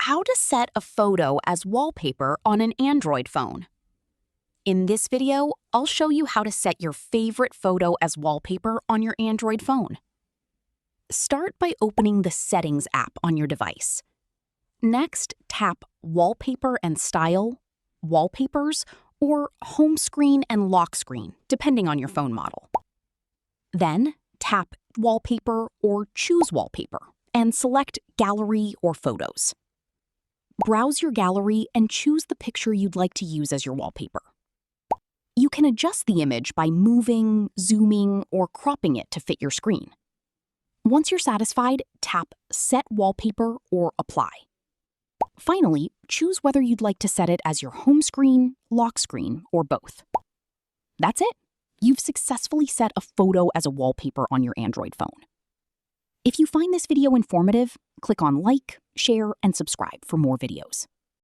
How to set a photo as wallpaper on an Android phone. In this video, I'll show you how to set your favorite photo as wallpaper on your Android phone. Start by opening the Settings app on your device. Next, tap Wallpaper and Style, Wallpapers, or Home Screen and Lock Screen, depending on your phone model. Then, tap Wallpaper or Choose Wallpaper and select Gallery or Photos. Browse your gallery and choose the picture you'd like to use as your wallpaper. You can adjust the image by moving, zooming, or cropping it to fit your screen. Once you're satisfied, tap Set Wallpaper or Apply. Finally, choose whether you'd like to set it as your home screen, lock screen, or both. That's it. You've successfully set a photo as a wallpaper on your Android phone. If you find this video informative, click on like, share, and subscribe for more videos.